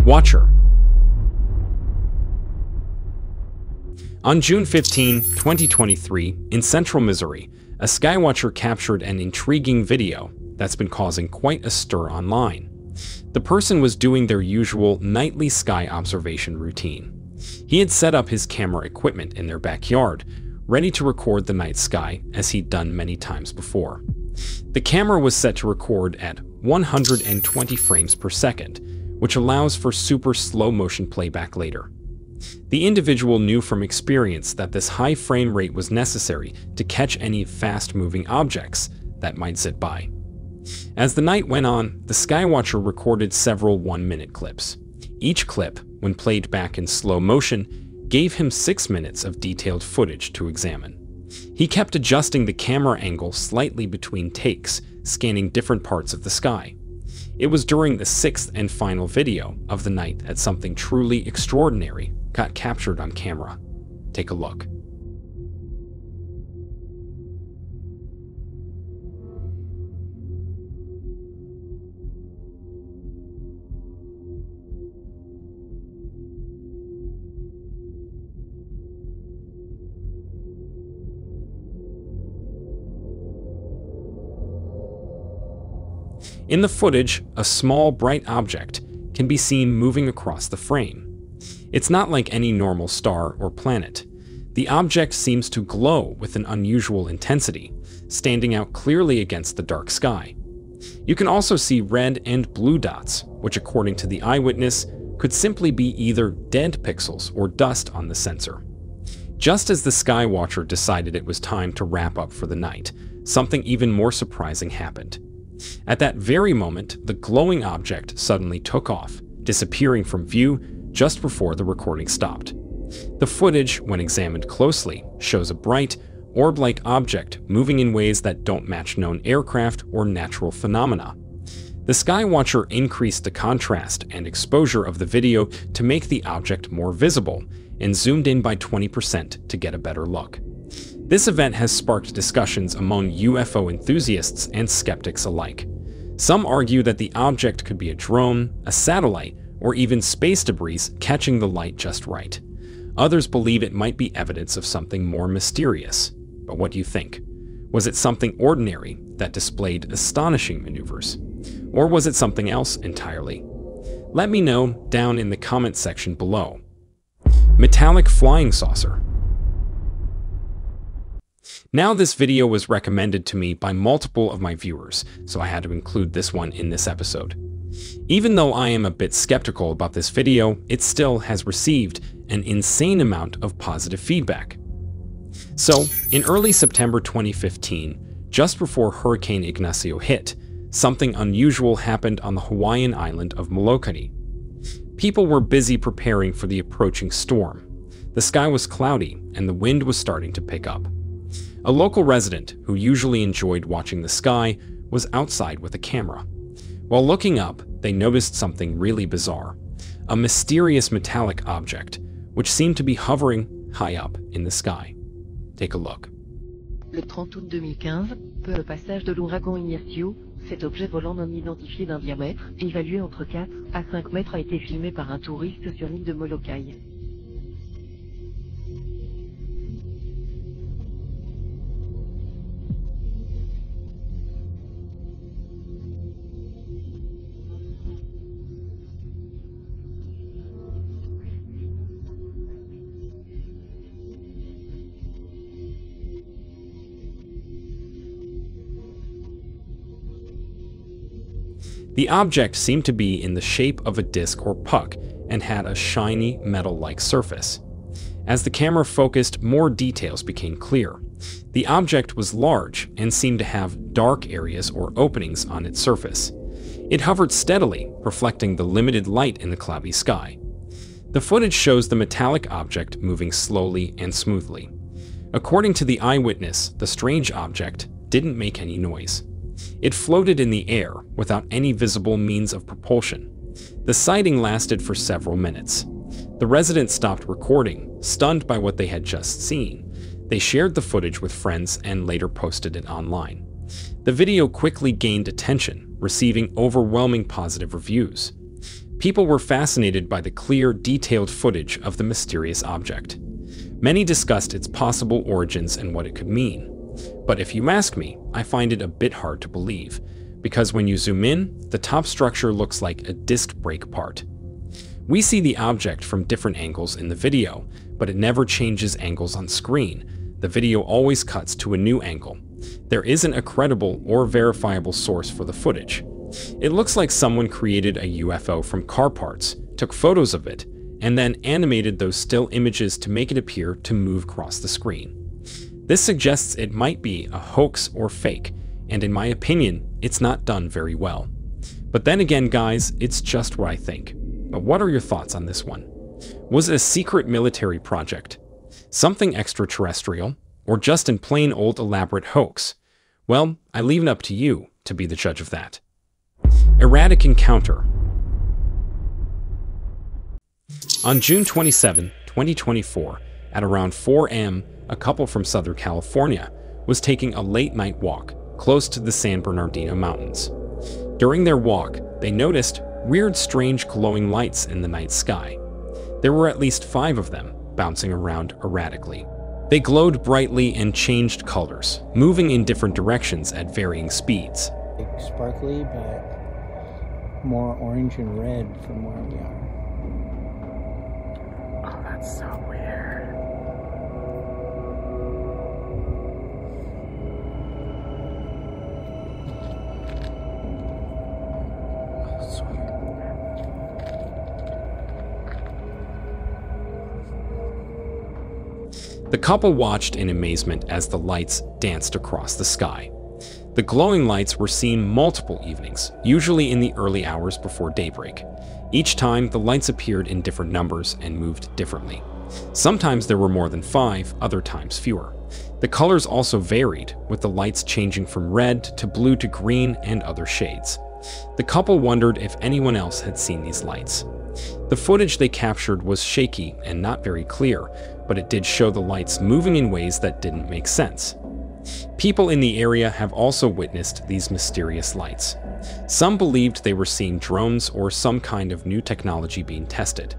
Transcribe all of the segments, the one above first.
Watcher. On June 15, 2023, in central Missouri, a skywatcher captured an intriguing video that's been causing quite a stir online. The person was doing their usual nightly sky observation routine. He had set up his camera equipment in their backyard, ready to record the night sky as he'd done many times before. The camera was set to record at 120 frames per second, which allows for super slow motion playback later. The individual knew from experience that this high frame rate was necessary to catch any fast-moving objects that might zip by. As the night went on, the skywatcher recorded several one-minute clips. Each clip, when played back in slow motion, gave him 6 minutes of detailed footage to examine. He kept adjusting the camera angle slightly between takes, scanning different parts of the sky. It was during the 6th and final video of the night that something truly extraordinary got captured on camera. Take a look. In the footage, a small, bright object can be seen moving across the frame. It's not like any normal star or planet. The object seems to glow with an unusual intensity, standing out clearly against the dark sky. You can also see red and blue dots, which according to the eyewitness, could simply be either dead pixels or dust on the sensor. Just as the skywatcher decided it was time to wrap up for the night, something even more surprising happened. At that very moment, the glowing object suddenly took off, disappearing from view just before the recording stopped. The footage, when examined closely, shows a bright, orb-like object moving in ways that don't match known aircraft or natural phenomena. The skywatcher increased the contrast and exposure of the video to make the object more visible and zoomed in by 20% to get a better look. This event has sparked discussions among UFO enthusiasts and skeptics alike. Some argue that the object could be a drone, a satellite, or even space debris catching the light just right. Others believe it might be evidence of something more mysterious. But what do you think? Was it something ordinary that displayed astonishing maneuvers? Or was it something else entirely? Let me know down in the comment section below. Metallic flying saucer. Now this video was recommended to me by multiple of my viewers, so I had to include this one in this episode. Even though I am a bit skeptical about this video, it still has received an insane amount of positive feedback. So, in early September 2015, just before Hurricane Ignacio hit, something unusual happened on the Hawaiian island of Molokai. People were busy preparing for the approaching storm. The sky was cloudy and the wind was starting to pick up. A local resident, who usually enjoyed watching the sky, was outside with a camera. While looking up, they noticed something really bizarre, a mysterious metallic object, which seemed to be hovering high up in the sky. Take a look. Le 30 août 2015, peu le passage de l'ouragan Ignacio, cet objet volant non identifié d'un diamètre, évalué entre 4 à 5 mètres, a été filmé par un touriste sur l'île de Molokai. The object seemed to be in the shape of a disc or puck and had a shiny metal-like surface. As the camera focused, more details became clear. The object was large and seemed to have dark areas or openings on its surface. It hovered steadily, reflecting the limited light in the cloudy sky. The footage shows the metallic object moving slowly and smoothly. According to the eyewitness, the strange object didn't make any noise. It floated in the air without any visible means of propulsion. The sighting lasted for several minutes. The residents stopped recording, stunned by what they had just seen. They shared the footage with friends and later posted it online. The video quickly gained attention, receiving overwhelming positive reviews. People were fascinated by the clear, detailed footage of the mysterious object. Many discussed its possible origins and what it could mean. But if you ask me, I find it a bit hard to believe, because when you zoom in, the top structure looks like a disc brake part. We see the object from different angles in the video, but it never changes angles on screen. The video always cuts to a new angle. There isn't a credible or verifiable source for the footage. It looks like someone created a UFO from car parts, took photos of it, and then animated those still images to make it appear to move across the screen. This suggests it might be a hoax or fake, and in my opinion, it's not done very well. But then again, guys, it's just what I think. But what are your thoughts on this one? Was it a secret military project? Something extraterrestrial? Or just in plain old elaborate hoax? Well, I leave it up to you to be the judge of that. Erratic encounter. On June 27, 2024, at around 4 a.m., a couple from Southern California was taking a late-night walk close to the San Bernardino Mountains. During their walk, they noticed weird, strange glowing lights in the night sky. There were at least 5 of them, bouncing around erratically. They glowed brightly and changed colors, moving in different directions at varying speeds. Sparkly, but more orange and red from where we are. Oh, that's so weird. The couple watched in amazement as the lights danced across the sky. The glowing lights were seen multiple evenings, usually in the early hours before daybreak. Each time, the lights appeared in different numbers and moved differently. Sometimes there were more than 5, other times fewer. The colors also varied, with the lights changing from red to blue to green and other shades. The couple wondered if anyone else had seen these lights. The footage they captured was shaky and not very clear, but it did show the lights moving in ways that didn't make sense. People in the area have also witnessed these mysterious lights. Some believed they were seeing drones or some kind of new technology being tested.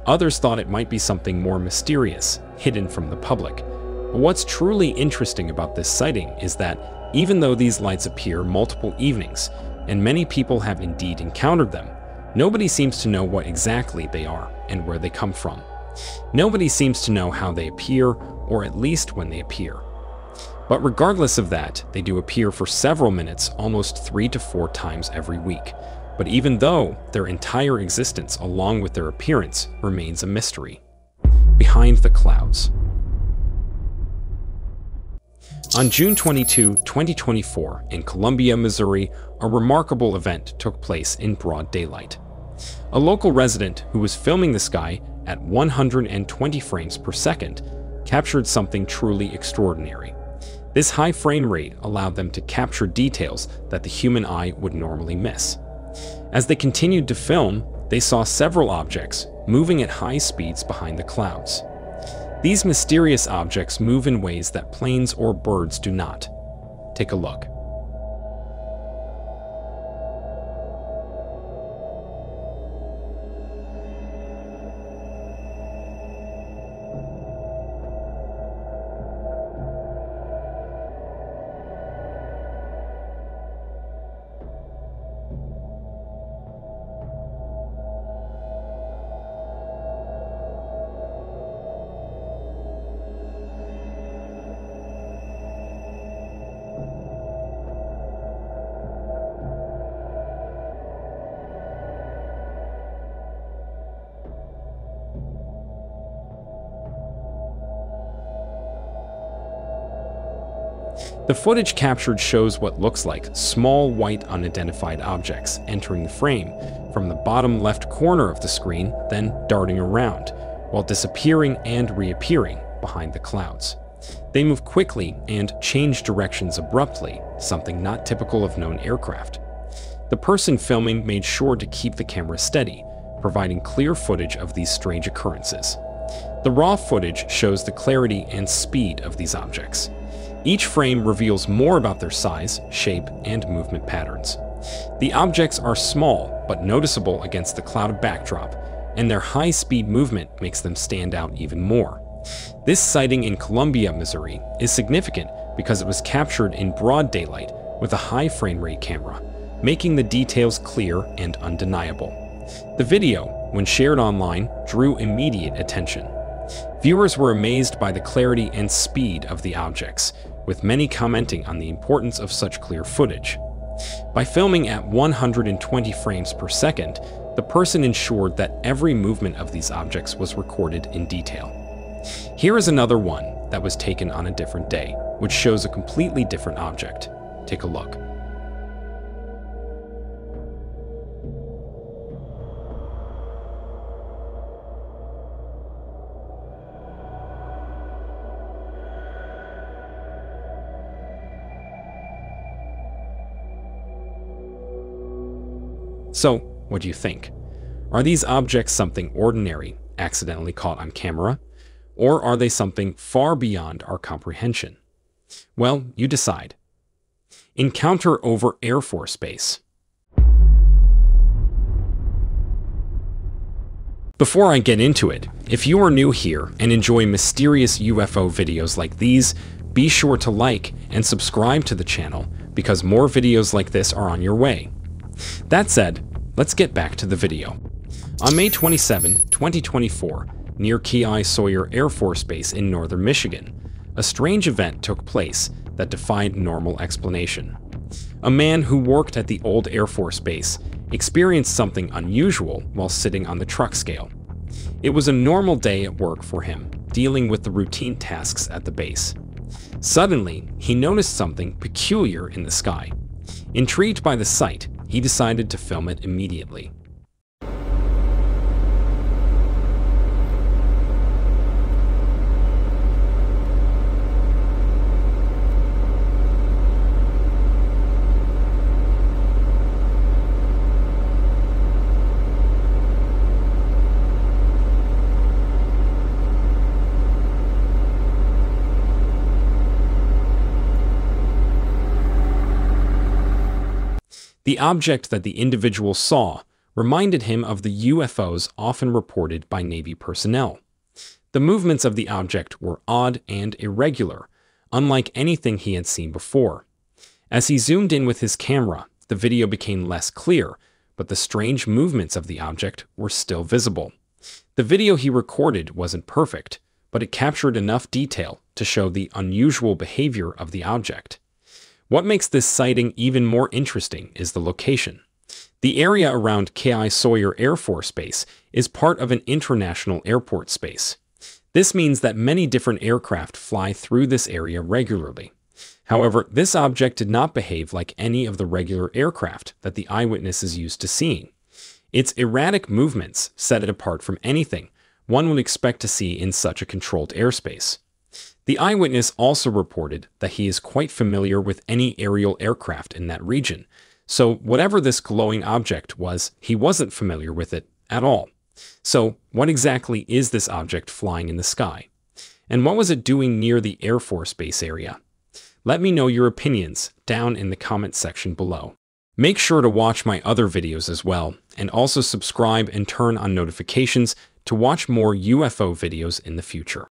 Others thought it might be something more mysterious, hidden from the public. But what's truly interesting about this sighting is that even though these lights appear multiple evenings, and many people have indeed encountered them, nobody seems to know what exactly they are and where they come from. Nobody seems to know how they appear, or at least when they appear. But regardless of that, they do appear for several minutes, almost 3 to 4 times every week. But even though their entire existence, along with their appearance, remains a mystery. Behind the clouds. On June 22, 2024, in Columbia, Missouri, a remarkable event took place in broad daylight. A local resident who was filming the sky at 120 frames per second captured something truly extraordinary. This high frame rate allowed them to capture details that the human eye would normally miss. As they continued to film, they saw several objects moving at high speeds behind the clouds. These mysterious objects move in ways that planes or birds do not. Take a look. The footage captured shows what looks like small white unidentified objects entering the frame from the bottom left corner of the screen, then darting around, while disappearing and reappearing behind the clouds. They move quickly and change directions abruptly, something not typical of known aircraft. The person filming made sure to keep the camera steady, providing clear footage of these strange occurrences. The raw footage shows the clarity and speed of these objects. Each frame reveals more about their size, shape, and movement patterns. The objects are small but noticeable against the cloud backdrop, and their high-speed movement makes them stand out even more. This sighting in Columbia, Missouri is significant because it was captured in broad daylight with a high frame rate camera, making the details clear and undeniable. The video, when shared online, drew immediate attention. Viewers were amazed by the clarity and speed of the objects, with many commenting on the importance of such clear footage. By filming at 120 frames per second, the person ensured that every movement of these objects was recorded in detail. Here is another one that was taken on a different day, which shows a completely different object. Take a look. So, what do you think? Are these objects something ordinary, accidentally caught on camera? Or are they something far beyond our comprehension? Well, you decide. Encounter over Air Force Base. Before I get into it, if you are new here and enjoy mysterious UFO videos like these, be sure to like and subscribe to the channel because more videos like this are on your way. That said, let's get back to the video. On May 27, 2024, near Key Sawyer Air Force Base in northern Michigan, a strange event took place that defied normal explanation. A man who worked at the old Air Force Base experienced something unusual while sitting on the truck scale. It was a normal day at work for him, dealing with the routine tasks at the base. Suddenly, he noticed something peculiar in the sky. Intrigued by the sight, he decided to film it immediately. The object that the individual saw reminded him of the UFOs often reported by Navy personnel. The movements of the object were odd and irregular, unlike anything he had seen before. As he zoomed in with his camera, the video became less clear, but the strange movements of the object were still visible. The video he recorded wasn't perfect, but it captured enough detail to show the unusual behavior of the object. What makes this sighting even more interesting is the location. The area around Key Sawyer Air Force Base is part of an international airport space. This means that many different aircraft fly through this area regularly. However, this object did not behave like any of the regular aircraft that the eyewitness is used to seeing. Its erratic movements set it apart from anything one would expect to see in such a controlled airspace. The eyewitness also reported that he is quite familiar with any aerial aircraft in that region, so whatever this glowing object was, he wasn't familiar with it at all. So, what exactly is this object flying in the sky? And what was it doing near the Air Force Base area? Let me know your opinions down in the comment section below. Make sure to watch my other videos as well, and also subscribe and turn on notifications to watch more UFO videos in the future.